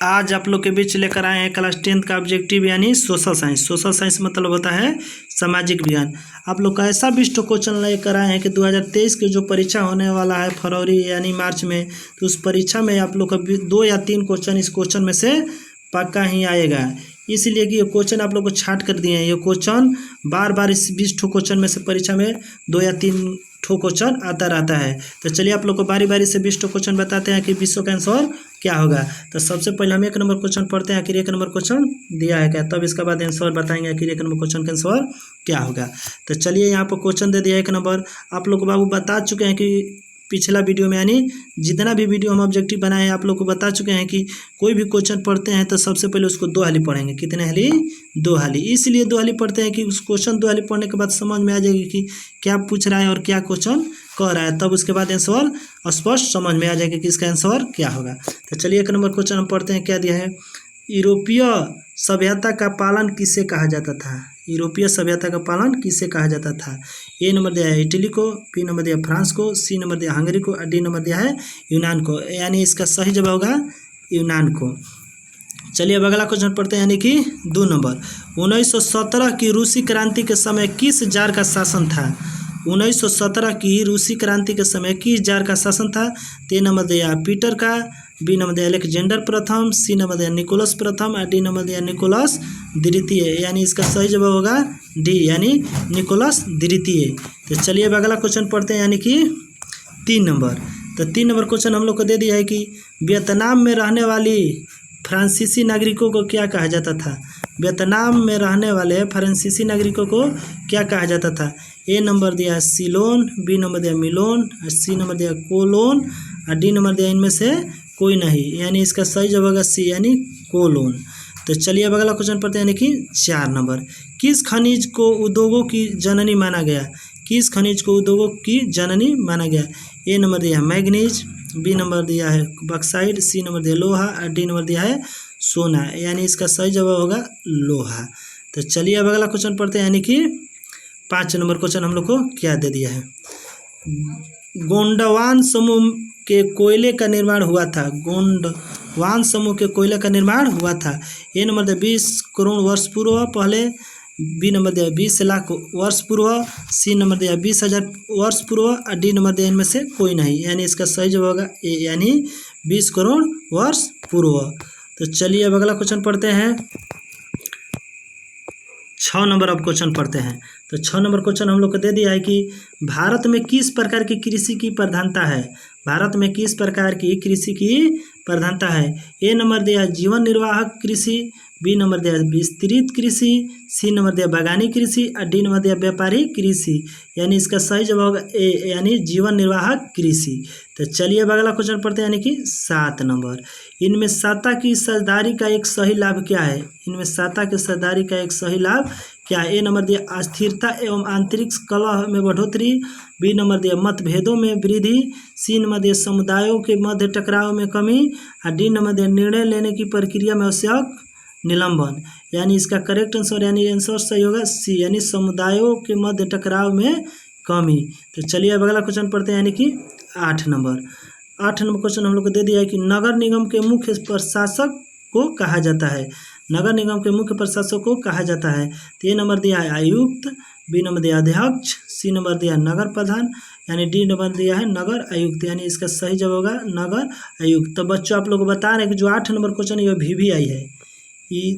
आज आप लोग के बीच लेकर आए हैं क्लास 10 का ऑब्जेक्टिव यानी सोशल साइंस। सोशल साइंस मतलब होता है सामाजिक विज्ञान। आप लोग का ऐसा 20 क्वेश्चन लेकर आए हैं कि 2023 के जो परीक्षा होने वाला है फरवरी यानी मार्च में, तो उस परीक्षा में आप लोग का 2 या 3 क्वेश्चन इस क्वेश्चन में से पक्का ही आएगा। इसलिए कि ये क्वेश्चन आप लोग को छांट कर दिए हैं। ये क्वेश्चन बार बार इस 20 क्वेश्चन में से परीक्षा में 2 या 3 क्वेश्चन आता रहता है। तो चलिए आप लोग को बारी बारी से 20 क्वेश्चन बताते हैं कि 20 का आंसर क्या होगा। तो सबसे पहले हम 1 नंबर क्वेश्चन पढ़ते हैं, आखिर 1 नंबर क्वेश्चन दिया है क्या, तब इसके बाद आंसर बताएंगे आखिर 1 नंबर क्वेश्चन का आंसर क्या होगा। तो चलिए यहाँ पर क्वेश्चन दे दिया 1 नंबर। आप लोग बाबू बता चुके हैं कि पिछला वीडियो में यानी जितना भी वीडियो हम ऑब्जेक्टिव बनाए हैं आप लोग को बता चुके हैं कि कोई भी क्वेश्चन पढ़ते हैं तो सबसे पहले उसको 2 हाली पढ़ेंगे। कितने हाली? 2 हाली। इसलिए 2 हाली पढ़ते हैं कि उस क्वेश्चन 2 हाली पढ़ने के बाद समझ में आ जाएगी कि क्या पूछ रहा है और क्या क्वेश्चन कह रहा है, तब उसके बाद आंसर स्पष्ट समझ में आ जाएगा कि इसका आंसर क्या होगा। तो चलिए 1 नंबर क्वेश्चन हम पढ़ते हैं। क्या दिया है? यूरोपीय सभ्यता का पालन किसे कहा जाता था? यूरोपीय सभ्यता का पालन किसे कहा जाता था? ए नंबर दिया है इटली को, बी नंबर दिया फ्रांस को, सी नंबर दिया हंगरी को, डी नंबर दिया है यूनान को। यानी इसका सही जवाब होगा यूनान को। चलिए अब अगला क्वेश्चन पढ़ते हैं, यानी कि 2 नंबर। 1917 की रूसी क्रांति के समय किस जार का शासन था? 1917 की रूसी क्रांति के समय किस जार का शासन था? ए नंबर दिया पीटर का, बी नंबर दिया अलेक्जेंडर प्रथम, सी नंबर दिया निकोलस प्रथम और डी नंबर दिया निकोलस द्वितीय। यानी इसका सही जवाब होगा डी यानी निकोलस द्वितीय। तो चलिए अब अगला क्वेश्चन पढ़ते हैं, यानी कि 3 नंबर। तो 3 नंबर क्वेश्चन हम लोग को दे दिया है कि वियतनाम में रहने वाली फ्रांसीसी नागरिकों को क्या कहा जाता था? वियतनाम में रहने वाले फ्रांसीसी नागरिकों को क्या कहा जाता था? ए नंबर दिया सिलोन, बी नंबर दिया मिलोन, सी नंबर दिया कोलोन और डी नंबर दिया इनमें से कोई नहीं। यानी इसका सही जवाब होगा सी यानी कोलोन। तो चलिए अब अगला क्वेश्चन पढ़ते हैं, यानी कि 4 नंबर। किस खनिज को उद्योगों की जननी माना गया? किस खनिज को उद्योगों की जननी माना गया? ए नंबर दिया है मैग्नीज, बी नंबर दिया है बॉक्साइट, सी नंबर दिया लोहा और डी नंबर दिया है सोना। यानी इसका सही जवाब होगा लोहा। तो चलिए अब अगला क्वेश्चन पढ़ते हैं, यानी कि 5 नंबर क्वेश्चन हम लोग को क्या दे दिया है? गोंडवान समूह के कोयले का निर्माण हुआ था। गोंडवान समूह के कोयले का निर्माण हुआ था। ए नंबर दिया 20 करोड़ वर्ष पूर्व पहले, बी नंबर दिया 20 लाख वर्ष पूर्व, सी नंबर दिया 20,000 वर्ष पूर्व और डी नंबर दिया इनमें से कोई नहीं। यानी इसका सही जवाब होगा ए यानी 20 करोड़ वर्ष पूर्व। तो चलिए अब अगला क्वेश्चन पढ़ते हैं, 6 नंबर अब क्वेश्चन पढ़ते हैं। तो 6 नंबर क्वेश्चन हम लोग को दे दिया है कि भारत में किस प्रकार की कृषि की प्रधानता है? भारत में किस प्रकार की कृषि की प्रधानता है? ए नंबर दिया जीवन निर्वाह कृषि, बी नंबर दिया विस्तृत कृषि, सी नंबर दिया बागानी कृषि और डी नंबर दिया व्यापारी कृषि। यानी इसका सही जवाब होगा ए यानी जीवन निर्वाह कृषि। तो चलिए अब अगला क्वेश्चन पढ़ते हैं, यानी कि 7 नंबर। इनमें साता की साझेदारी का एक सही लाभ क्या है? इनमें साता की साझेदारी का एक सही लाभ क्या है? ए नंबर दिया अस्थिरता एवं आंतरिक कलह में बढ़ोतरी, बी नंबर दिया मतभेदों में वृद्धि, सी नंबर दिया समुदायों के मध्य टकराव में कमी और डी नंबर दिया निर्णय लेने की प्रक्रिया में आवश्यक निलंबन। यानी इसका करेक्ट आंसर यानी आंसर सही होगा सी यानी समुदायों के मध्य टकराव में कमी। तो चलिए अब अगला क्वेश्चन पढ़ते हैं, यानी कि 8 नंबर। 8 नंबर क्वेश्चन हम लोग को दे दिया है कि नगर निगम के मुख्य प्रशासक को कहा जाता है। नगर निगम के मुख्य प्रशासक को कहा जाता है। तो ए नंबर दिया है आयुक्त, बी नंबर दिया अध्यक्ष, सी नंबर दिया नगर प्रधान यानी डी नंबर दिया है नगर आयुक्त। यानी इसका सही जवाब होगा नगर आयुक्त। तो बच्चों आप लोग को बता रहे हैं कि जो 8 नंबर क्वेश्चन ये भी आई है, ये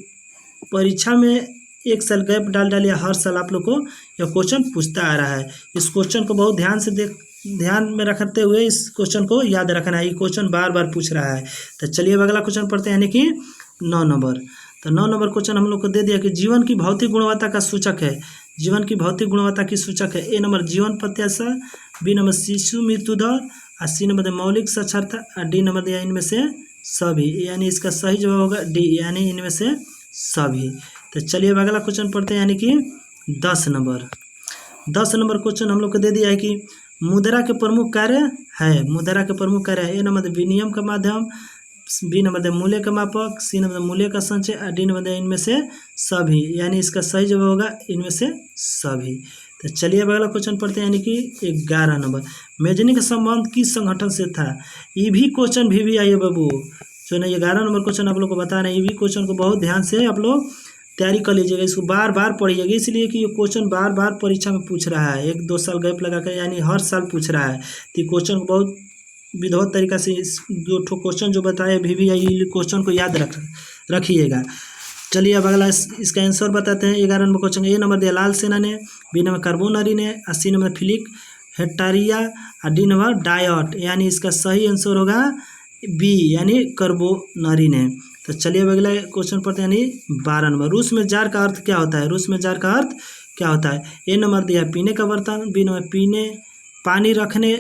परीक्षा में 1 साल गैप डाल डालिए, हर साल आप लोग को यह क्वेश्चन पूछता आ रहा है। इस क्वेश्चन को बहुत ध्यान में रखते हुए इस क्वेश्चन को याद रखना है। ये क्वेश्चन बार बार पूछ रहा है। तो चलिए अब अगला क्वेश्चन पढ़ते हैं, यानी कि 9 नंबर। तो 9 नंबर क्वेश्चन हम लोग को दे दिया कि जीवन की भौतिक गुणवत्ता का सूचक है। जीवन की भौतिक गुणवत्ता की सूचक है। ए नंबर जीवन प्रत्याशा, बी नंबर शिशु मृत्यु दर और सी नंबर दिया मौलिक साक्षरता और डी नंबर दिया इनमें से सभी। यानी इसका सही जवाब होगा डी यानी इनमें से सभी। तो चलिए अब अगला क्वेश्चन पढ़ते हैं, यानी कि 10 नंबर। 10 नंबर क्वेश्चन हम लोग को दे दिया है कि मुद्रा के प्रमुख कार्य है। मुद्रा के प्रमुख कार्य है। ए नंबर विनिमय का माध्यम, बी नंबर मूल्य का मापक, सी नंबर मूल्य का संचय और डी नंबर इनमें से सभी। यानी इसका सही जवाब होगा इनमें से सभी। तो चलिए अब अगला क्वेश्चन पढ़ते हैं, यानी कि 11 नंबर। मेजनी का संबंध किस संगठन से था? ये भी क्वेश्चन भी आई है बाबू। जो ना 11 नंबर क्वेश्चन आप लोग को बता रहे हैं, ये भी क्वेश्चन को बहुत ध्यान से आप लोग तैयारी कर लीजिएगा, इसको बार बार पढ़िएगा, इसलिए कि ये क्वेश्चन बार बार परीक्षा में पूछ रहा है, 1-2 साल गैप लगा कर, यानी हर साल पूछ रहा है। तो क्वेश्चन को बहुत विधिवत तरीका से इस 2 क्वेश्चन जो बताए VVI क्वेश्चन को याद रखिएगा। चलिए अब अगला इसका आंसर बताते हैं। 11 नंबर क्वेश्चन ए नंबर दिया लाल सेना ने, बी नंबर कार्बोनरी ने, 80 नंबर फिलिक हेटारिया और डी नंबर डायट, यानी इसका सही आंसर होगा बी यानी कार्बोनरी ने। तो चलिए अब अगला क्वेश्चन पढ़ते हैं, यानी 12 नंबर। रूस में जार का अर्थ क्या होता है? रूस में जार का अर्थ क्या होता है? ए नंबर दिया पीने का बर्तन, बी नंबर पीने पानी रखने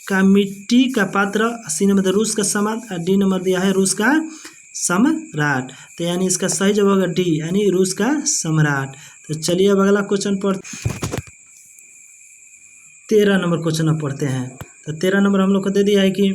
का मिट्टी का पात्र, 80 नंबर रूस का सम्राट, और डी नंबर दिया है रूस का सम्राट। तो यानी इसका सही जवाब होगा डी यानी रूस का सम्राट। तो चलिए अब अगला क्वेश्चन 13 नंबर क्वेश्चन अब पढ़ते हैं। तो 13 नंबर हम लोग को दे दिया है कि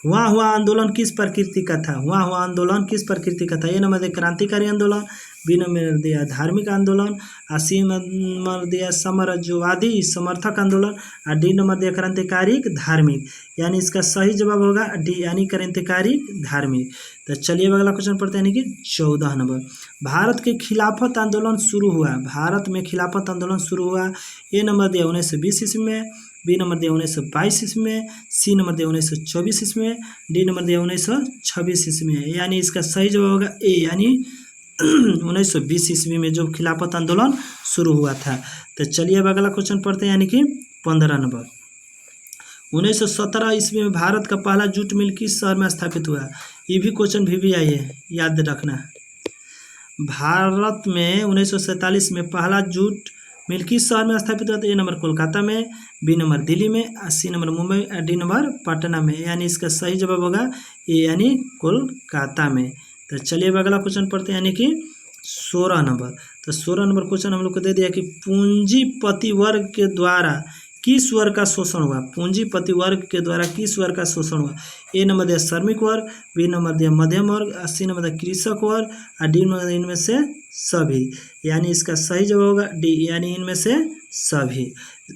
हुआ आंदोलन किस प्रकृति का था? हुआ आंदोलन किस प्रकृति का था? ए नंबर दिया क्रांतिकारी आंदोलन, बी नंबर दिया धार्मिक आंदोलन, और सी नंबर दिया साम्राज्यवादी समर्थक आंदोलन, और डी नंबर दिया क्रांतिकारी धार्मिक, यानी इसका सही जवाब होगा डी यानी क्रांतिकारी धार्मिक। तो चलिए अगला क्वेश्चन पढ़ते हैं, यानी कि 14 नंबर। भारत के खिलाफत आंदोलन शुरू हुआ, भारत में खिलाफत आंदोलन शुरू हुआ। ए नंबर दिया 1920 ईस्वी में, बी नंबर दिया 1922 ईस्वी में, सी नंबर दिया 1924 ईस्वी में, डी नंबर दिया 1926 ईस्वी में, यानी इसका सही जवाब होगा ए यानी 1920 ईस्वी में जो खिलाफत आंदोलन शुरू हुआ था। तो चलिए अब अगला क्वेश्चन पढ़ते हैं, यानी कि 15 नंबर। 1917 ईस्वी में भारत का पहला जूट मिल किस शहर में स्थापित हुआ? ये भी क्वेश्चन VVI है, याद रखना। भारत में 1947 में पहला जूट मिल किस शहर में स्थापित हुआ था? ए नंबर कोलकाता में, बी नंबर दिल्ली में, C number Mumbai, D number Patna में, यानी इसका सही जवाब होगा ए यानी कोलकाता में। तो चलिए अब अगला क्वेश्चन पढ़ते हैं, यानी कि 16 नंबर। तो 16 नंबर क्वेश्चन हम लोग को दे दिया कि पूंजीपति वर्ग के द्वारा किस वर्ग का शोषण हुआ? पूंजीपति वर्ग के द्वारा किस वर्ग का शोषण हुआ? ए नंबर दिया श्रमिक वर्ग, बी नंबर दिया मध्यम वर्ग, सी नंबर दिया कृषक वर्ग, और डी नंबर इनमें से सभी, यानी इसका सही जवाब होगा डी यानी इनमें से सभी।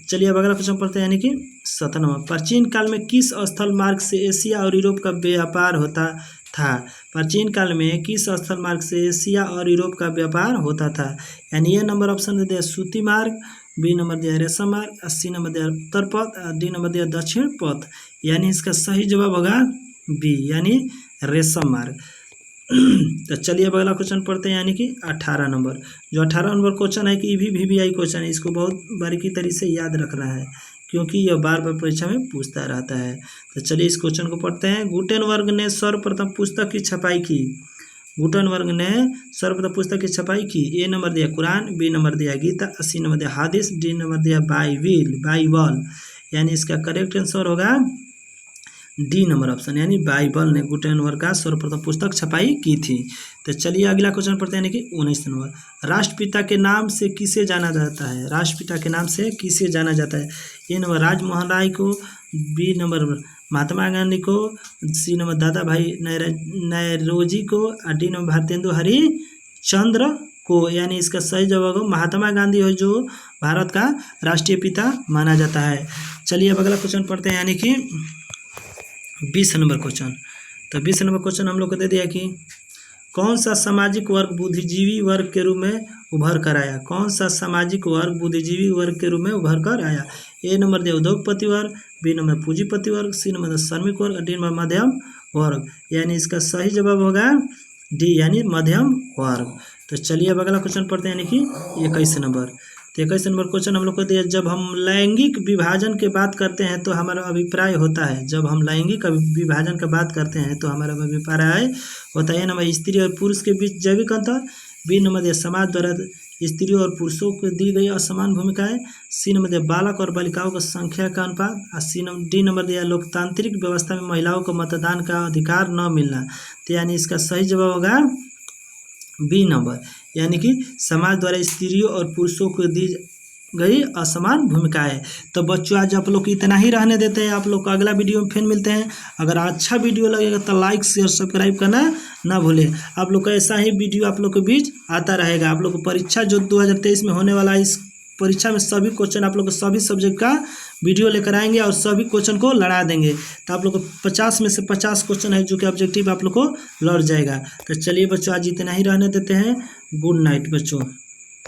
चलिए अब अगला क्वेश्चन पढ़ते हैं, यानी कि 17 नंबर। प्राचीन काल में किस स्थल मार्ग से एशिया और यूरोप का व्यापार होता था? प्राचीन काल में किस स्थल मार्ग से एशिया और यूरोप का व्यापार होता था? यानी ये नंबर ऑप्शन दे दिया सूती मार्ग, बी नंबर दिया रेशम मार्ग, सी नंबर दिया उत्तर पथ, डी नंबर दिया दक्षिण पथ, यानी इसका सही जवाब होगा बी यानी रेशम मार्ग। तो चलिए अब अगला क्वेश्चन पढ़ते हैं, यानी कि 18 नंबर। जो 18 नंबर क्वेश्चन है कि ये भी VVI क्वेश्चन है, इसको बहुत बारीकी तरीके से याद रखना है क्योंकि यह बार बार परीक्षा में पूछता रहता है। तो चलिए इस क्वेश्चन को पढ़ते हैं। गुटेनबर्ग ने सर्वप्रथम पुस्तक की छपाई की, गुटेनबर्ग ने सर्वप्रथम पुस्तक की छपाई की। ए नंबर दिया कुरान, बी नंबर दिया गीता, सी नंबर दिया हादिस, डी नंबर दिया बाइबल, यानी इसका करेक्ट आंसर होगा डी नंबर ऑप्शन, यानी बाइबल ने गुटेनबर्ग का सर्वप्रथम पुस्तक छपाई की थी। तो चलिए अगला क्वेश्चन पढ़ते हैं, यानी कि 19 नंबर। राष्ट्रपिता के नाम से किसे जाना जाता है? राष्ट्रपिता के नाम से किसे जाना जाता है? ए नंबर राजमोहन राय को, बी नंबर महात्मा गांधी को, सी नंबर दादा भाई नौरोजी को, और डी नंबर भारतेंदु हरिश्चंद्र को, यानी इसका सही जवाब होगा महात्मा गांधी हो जो भारत का राष्ट्रीय पिता माना जाता है। चलिए अब अगला क्वेश्चन पढ़ते हैं, यानी कि 20 नंबर क्वेश्चन। तो 20 नंबर क्वेश्चन हम लोग को दे दिया कि कौन सा सामाजिक वर्ग बुद्धिजीवी वर्ग के रूप में उभर कर आया? कौन सा सामाजिक वर्ग बुद्धिजीवी वर्ग के रूप में उभर कर आया? ए नंबर दिया उद्योगपति वर्ग, बी नंबर पूंजीपति वर्ग, सी नंबर श्रमिक वर्ग, डी नंबर मध्यम वर्ग, यानी इसका सही जवाब होगा डी यानी मध्यम वर्ग। तो चलिए अब अगला क्वेश्चन पढ़ते हैं, यानी कि 21 नंबर। तो 21 नंबर क्वेश्चन हम लोग को दिया, जब हम लैंगिक विभाजन की बात करते हैं तो हमारा अभिप्राय होता है, जब हम लैंगिक विभाजन की बात करते हैं तो हमारा अभिप्राय होता है नंबर स्त्री और पुरुष के बीच जैविक अंतर, बी नंबर दिया समाज द्वारा स्त्रियों और पुरुषों को दी गई असमान भूमिकाएं, सी नंबर दिया बालक और बालिकाओं का संख्या का अनुपात, और डी नंबर दिया लोकतांत्रिक व्यवस्था में महिलाओं को मतदान का अधिकार न मिलना। तो यानी इसका सही जवाब होगा बी नंबर, यानी कि समाज द्वारा स्त्रियों और पुरुषों को दी गई असमान भूमिकाएं। तो बच्चों आज आप लोग को इतना ही रहने देते हैं, आप लोग को अगला वीडियो में फिर मिलते हैं। अगर अच्छा वीडियो लगेगा तो लाइक शेयर सब्सक्राइब करना ना भूलें। आप लोग को ऐसा ही वीडियो आप लोग के बीच आता रहेगा। आप लोग को परीक्षा जो 2023 में होने वाला है, इस परीक्षा में सभी क्वेश्चन आप लोग को सभी सब्जेक्ट का वीडियो लेकर आएंगे और सभी क्वेश्चन को लड़ा देंगे। तो आप लोग को 50 में से 50 क्वेश्चन है जो कि ऑब्जेक्टिव आप लोग को लड़ जाएगा। तो चलिए बच्चों, आज इतना ही रहने देते हैं। गुड नाइट बच्चों।